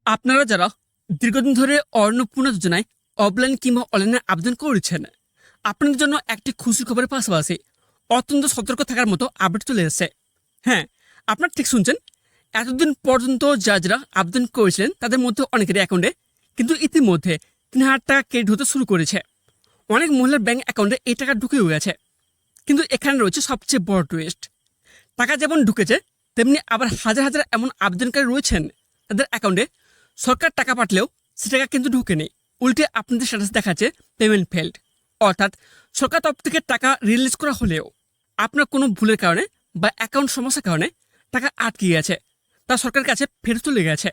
আপনারা যারা দীর্ঘদিন ধরে অন্নপূর্ণা যোজনায় অফলাইন কিংবা অনলাইনে আবেদন করেছেন, আপনাদের জন্য একটি খুশি খবরের পাশাপাশি অত্যন্ত সতর্ক থাকার মতো আপডেট চলে এসেছে। হ্যাঁ, আপনারা ঠিক শুনছেন। এতদিন পর্যন্ত যারা আবেদন করেছিলেন তাদের মধ্যে অনেকের অ্যাকাউন্টে কিন্তু ইতিমধ্যে ৩,০০০ টাকা ক্রেডিট হতে শুরু করেছে। অনেক মহিলার ব্যাংক অ্যাকাউন্টে এই টাকা ঢুকেও গেছে। কিন্তু এখানে রয়েছে সবচেয়ে বড় টুইস্ট। টাকা যেমন ঢুকেছে, তেমনি আবার হাজার হাজার এমন আবেদনকারী রয়েছেন তাদের অ্যাকাউন্টে সরকার টাকা পাঠালেও সে টাকা কিন্তু ঢুকেনি। উল্টে আপনাদের স্ট্যাটাস দেখাচ্ছে পেমেন্ট ফেল্ড। অর্থাৎ সরকার তরফ থেকে টাকা রিলিজ করা হলেও আপনার কোনো ভুলের কারণে বা অ্যাকাউন্ট সমস্যার কারণে টাকা আটকে গেছে, তা সরকারের কাছে ফেরত চলে গেছে।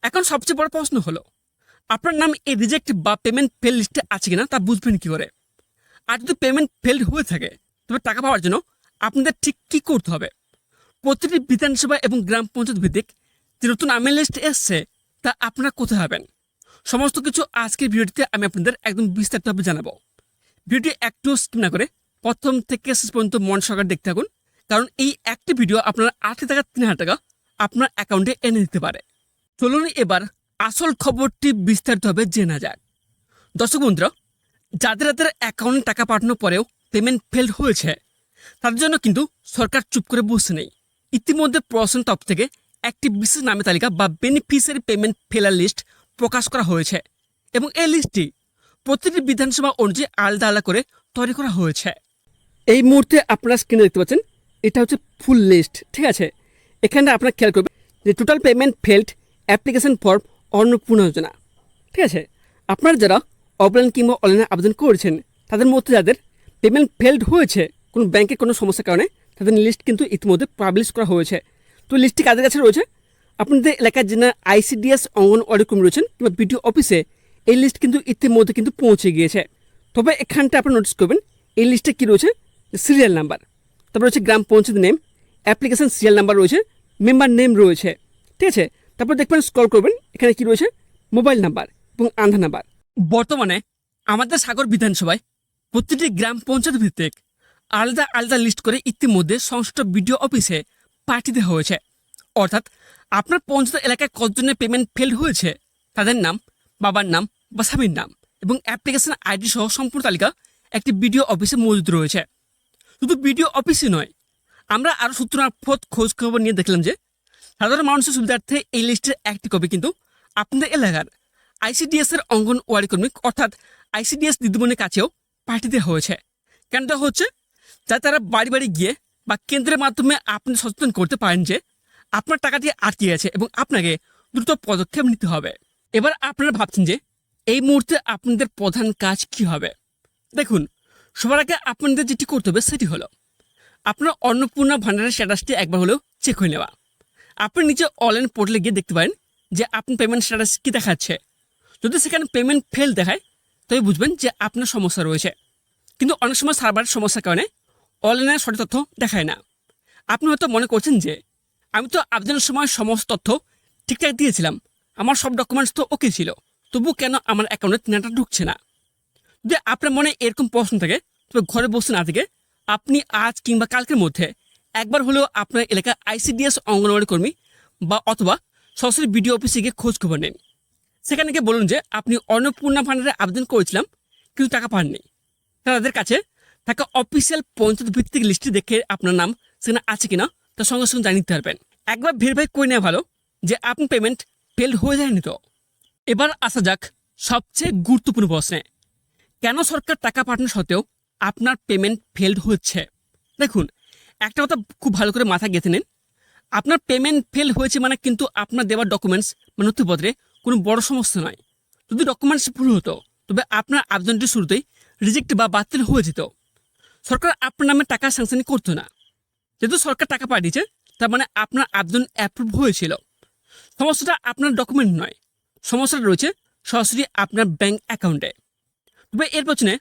এখন সবচেয়ে বড় প্রশ্ন হলো, আপনার নাম এই রিজেক্ট বা পেমেন্ট ফেল লিস্টে আছে কিনা তা বুঝবেন কী করে? আর যদি পেমেন্ট ফেল্ড হয়ে থাকে, তবে টাকা পাওয়ার জন্য আপনাদের ঠিক কী করতে হবে? প্রতিটি বিধানসভা এবং গ্রাম পঞ্চায়েত ভিত্তিক যে নতুন আমের লিস্ট এসছে, তা আপনারা কোথায় হবেন? সমস্ত কিছু আজকের ভিডিওটিতে আমি আপনাদের একদম বিস্তারিতভাবে জানাবো। ভিডিওটি একটু স্কিপ না করে প্রথম থেকে শেষ পর্যন্ত মন সহকারে দেখতে থাকুন, কারণ এই একটি ভিডিও আপনার 8 থেকে 3,000 টাকা আপনার অ্যাকাউন্টে এনে দিতে পারে। চলুন এবার আসল খবরটি বিস্তারিতভাবে জেনা যাক। দর্শক বন্ধুরা, যাদের অ্যাকাউন্টে টাকা পাঠানোর পরেও পেমেন্ট ফেল হয়েছে, তাদের জন্য কিন্তু সরকার চুপ করে বসে নেই। ইতিমধ্যে প্রশাসন তরফ থেকে একটি বিশেষ নামের তালিকা বা বেনিফিশিয়ারি পেমেন্ট ফেলার লিস্ট প্রকাশ করা হয়েছে এবং এই লিস্টটি প্রতিটি বিধানসভা অনুযায়ী আলাদা আলাদা করে তৈরি করা হয়েছে। এই মুহূর্তে আপনারা স্ক্রিনে দেখতে পাচ্ছেন, এটা হচ্ছে ফুল লিস্ট। ঠিক আছে, এখানে আপনারা খেয়াল করবেন যে total payment failed application for Annapurna Yojana. ঠিক আছে, আপনারা যারা অফলাইন কিংবা অনলাইনে আবেদন করেছেন, তাদের মধ্যে যাদের পেমেন্ট ফেল্ড হয়েছে কোনো ব্যাংকের কোনো সমস্যার কারণে, তাদের লিস্ট কিন্তু ইতিমধ্যে পাবলিশ করা হয়েছে। তো লিস্টটি কাদের কাছে রয়েছে? আপনাদের এলাকার যে আইসিডিএস অঙ্গনওয়াড়ি কর্মী রয়েছেন কিংবা বিডিও অফিসে এই লিস্ট কিন্তু ইতিমধ্যে কিন্তু পৌঁছে গিয়েছে। তবে এখানটা আপনারা নোটিস করবেন, এই লিস্টে কী রয়েছে? সিরিয়াল নাম্বার, তারপর রয়েছে gram panchayat name, application serial number রয়েছে, মেম্বার নেম রয়েছে। ঠিক আছে, তারপর দেখবেন স্ক্রল করবেন, এখানে কি রয়েছে? মোবাইল নাম্বার এবং আধার নাম্বার। বর্তমানে আমাদের সাগর বিধানসভায় প্রতিটি গ্রাম পঞ্চায়েত ভিত্তিক আলাদা আলাদা লিস্ট করে ইতিমধ্যে সংশ্লিষ্ট বিডিও অফিসে পাঠিয়ে দেওয়া হয়েছে। অর্থাৎ আপনার পঞ্চায়েত এলাকায় কতজনের পেমেন্ট ফেল হয়েছে, তাদের নাম, বাবার নাম বা স্বামীর নাম এবং অ্যাপ্লিকেশন আইডি সহ সম্পূর্ণ তালিকা একটি বিডিও অফিসে মজুদ রয়েছে। শুধু বিডিও অফিসই নয়, আমরা আরও সূত্র মারফত খোঁজ খবর নিয়ে দেখলাম যে সাধারণ মানুষের সুবিধার্থে এই লিস্টের একটি কপি কিন্তু আপনাদের এলাকার আইসিডিএস এর অঙ্গনওয়াড়ি কর্মী অর্থাৎ আইসিডিএস দিদিমণির কাছেও পাঠিয়ে দেওয়া হয়েছে। কেন দেওয়া হচ্ছে? যাতে তারা বাড়ি বাড়ি গিয়ে বা কেন্দ্রের মাধ্যমে আপনি সচেতন করতে পারেন যে আপনার টাকাটি আটকে গেছে এবং আপনাকে দ্রুত পদক্ষেপ নিতে হবে। এবার আপনারা ভাবছেন যে এই মুহূর্তে আপনাদের প্রধান কাজ কি হবে? দেখুন, সবার আগে আপনাদের যেটি করতে হবে সেটি হলো আপনার অন্নপূর্ণা ভান্ডারের স্ট্যাটাসটি একবার হলেও চেক হয়ে নেওয়া। আপনি নিচে অনলাইন পোর্টালে গিয়ে দেখতে পারেন যে আপনার পেমেন্ট স্ট্যাটাস কী দেখাচ্ছে। যদি সেখানে পেমেন্ট ফেল দেখায়, তবে বুঝবেন যে আপনার সমস্যা রয়েছে। কিন্তু অনেক সময় সার্ভারের সমস্যার কারণে অনলাইনে সঠিক তথ্য দেখায় না। আপনি হয়তো মনে করছেন যে আমি তো আবেদনের সময় সমস্ত তথ্য ঠিকঠাক দিয়েছিলাম, আমার সব ডকুমেন্টস তো ওকে ছিল, তবু কেন আমার অ্যাকাউন্টে ৩,০০০ টাকা ঢুকছে না? যদি আপনার মনে এরকম প্রশ্ন থাকে, তবে ঘরে বসে না থেকে আপনি আজ কিংবা কালকের মধ্যে একবার হলেও আপনার এলাকার আইসিডিএস অঙ্গনওয়াড়ি কর্মী বা অথবা সরাসরি বিডিও অফিসে গিয়ে খোঁজ খবর নেন। সেখানে গিয়ে বলুন যে আপনি অন্নপূর্ণা ভান্ডারে আবেদন করেছিলাম কিন্তু টাকা পাননি। তাদের কাছে থাকা অফিসিয়াল পঞ্চায়েত ভিত্তিক লিস্টটি দেখে আপনার নাম সেখানে আছে কিনা তার সঙ্গে সঙ্গে জানিয়ে নিতে পারবেন। একবার ভেরিফাই করে নেওয়া ভালো যে আপনার পেমেন্ট ফেল হয়ে যায়নি তো। এবার আসা যাক সবচেয়ে গুরুত্বপূর্ণ প্রশ্নে, কেন সরকার টাকা পাঠানো সত্ত্বেও আপনার পেমেন্ট ফেলড হচ্ছে? দেখুন, একটা কথা খুব ভালো করে মাথা গেঁথে নিন। আপনার পেমেন্ট ফেল হয়েছে মানে কিন্তু আপনার দেওয়ার ডকুমেন্টস বা নথিপত্রে কোনো বড় সমস্যা নয়। যদি ডকুমেন্টস ভুল হতো, তবে আপনার আবেদনটি শুরুতেই রিজেক্ট বা বাতিল হয়ে যেত। সরকার আপনার নামে টাকা স্যাংশন করতো না। যেহেতু সরকার টাকা পাঠিয়েছে, তার মানে আপনার আবেদন অ্যাপ্রুভ হয়েছিল। সমস্যাটা আপনার ডকুমেন্ট নয়, সমস্যাটা রয়েছে সরাসরি আপনার ব্যাংক অ্যাকাউন্টে। তবে এর পেছনে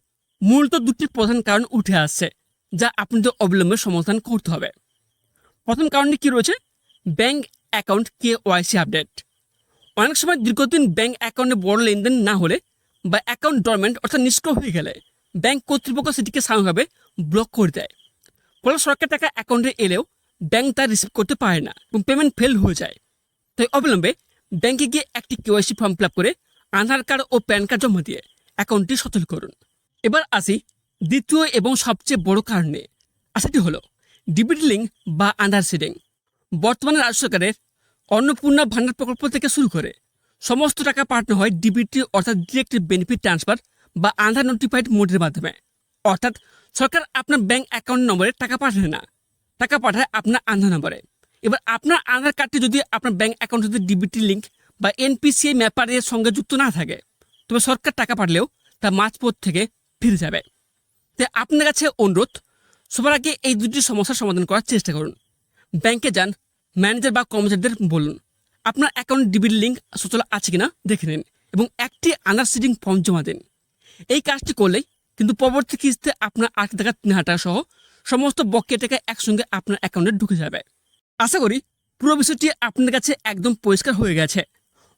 মূলত দুটি প্রধান কারণ উঠে আসছে, যা আপনাদের অবিলম্বে সমাধান করতে হবে। প্রথম কারণটি কী রয়েছে? Bank account KYC update. অনেক সময় দীর্ঘদিন ব্যাংক অ্যাকাউন্টে বড় লেনদেন না হলে বা অ্যাকাউন্ট ডরমেন্ট অর্থাৎ নিষ্ক্রিয় হয়ে গেলে ব্যাংক কর্তৃপক্ষ সেটিকে স্বাভাবিকভাবে ব্লক করে দেয়। ফলে সরকার টাকা অ্যাকাউন্টে এলেও ব্যাংক তা রিসিভ করতে পারে না এবং পেমেন্ট ফেল হয়ে যায়। তাই অবিলম্বে ব্যাংকে গিয়ে একটি কেওয়াইসি ফর্ম ফিল আপ করে আধার কার্ড ও প্যান কার্ড জমা দিয়ে অ্যাকাউন্টটি সচল করুন। এবার আসি দ্বিতীয় এবং সবচেয়ে বড় কারণে। সেটি হলো ডিবিটি লিঙ্ক বা আধার সিডিং। বর্তমানে রাজ্য সরকারের অন্নপূর্ণা ভান্ডার প্রকল্প থেকে শুরু করে সমস্ত টাকা পাঠানো হয় ডিবিটি অর্থাৎ ডিরেক্ট বেনিফিট ট্রান্সফার বা আধার নোটিফাইড মোডের মাধ্যমে। অর্থাৎ সরকার আপনার ব্যাংক অ্যাকাউন্ট নম্বরে টাকা পাঠায় না, টাকা পাঠায় আপনার আধার নম্বরে। এবার আপনার আধার কার্ডটি যদি আপনার ব্যাংক অ্যাকাউন্ট যদি ডিবিটি লিঙ্ক বা এনপিসিআই ম্যাপারের সঙ্গে যুক্ত না থাকে, তবে সরকার টাকা পাঠালেও তা মাঝপথ থেকে ফিরে যাবে। তাই আপনার কাছে অনুরোধ, সবার আগে এই দুটি সমস্যার সমাধান করার চেষ্টা করুন। ব্যাংকে যান, ম্যানেজার বা কর্মচারীদের বলুন আপনার অ্যাকাউন্ট ডিবিটি লিঙ্ক সচল আছে কিনা দেখে নিন এবং একটি আধার সিডিং ফর্ম জমা দিন। এই কাজটি করলেই কিন্তু পরবর্তী কিস্তিতে আপনার 8 টাকা 3,000 টাকা সহ সমস্ত বকেয়া টাকা একসঙ্গে আপনার অ্যাকাউন্টে ঢুকে যাবে। আশা করি পুরো বিষয়টি আপনাদের কাছে একদম পরিষ্কার হয়ে গেছে।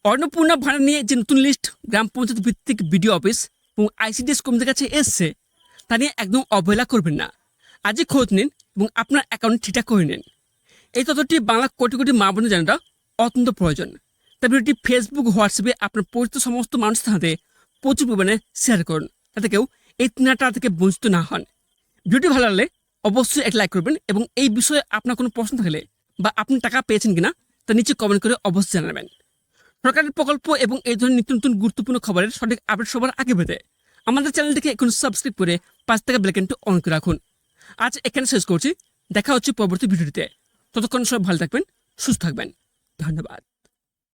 অন্নপূর্ণা ভাড়া নিয়ে যে নতুন লিস্ট গ্রাম পঞ্চায়েত ভিত্তিক বিডিও অফিস এবং আইসিডিএস কর্মীদের কাছে এসছে, তা নিয়ে একদম অবহেলা করবেন না। আজই খোঁজ নিন এবং আপনার অ্যাকাউন্ট ঠিকঠাক করে নিন। এই তথ্যটি বাংলা কোটি কোটি মা বোনের জানাটা অত্যন্ত প্রয়োজন। তাই ভিডিওটি ফেসবুক, হোয়াটসঅ্যাপে আপনার পরিচিত সমস্ত মানুষের হাতে প্রচুর পরিমাণে শেয়ার করুন, যাতে কেউ এই 3,000 টাকা থেকে বঞ্চিত না হন। ভিডিওটি ভালো লাগলে অবশ্যই এক লাইক করবেন এবং এই বিষয়ে আপনার কোনো প্রশ্ন থাকলে বা আপনি টাকা পেয়েছেন কিনা তা নিচে কমেন্ট করে অবশ্যই জানাবেন। সরকারের প্রকল্প এবং এই ধরনের নিত্য নতুন গুরুত্বপূর্ণ খবরের সঠিক আপডেট সবার আগে পেতে আমাদের চ্যানেলটিকে এখন সাবস্ক্রাইব করে 5 টাকা বেল আইকনটি অন করে রাখুন। আজ এখানে শেষ করছি, দেখা হচ্ছে পরবর্তী ভিডিওতে। ততক্ষণ সব ভালো থাকবেন, সুস্থ থাকবেন। ধন্যবাদ।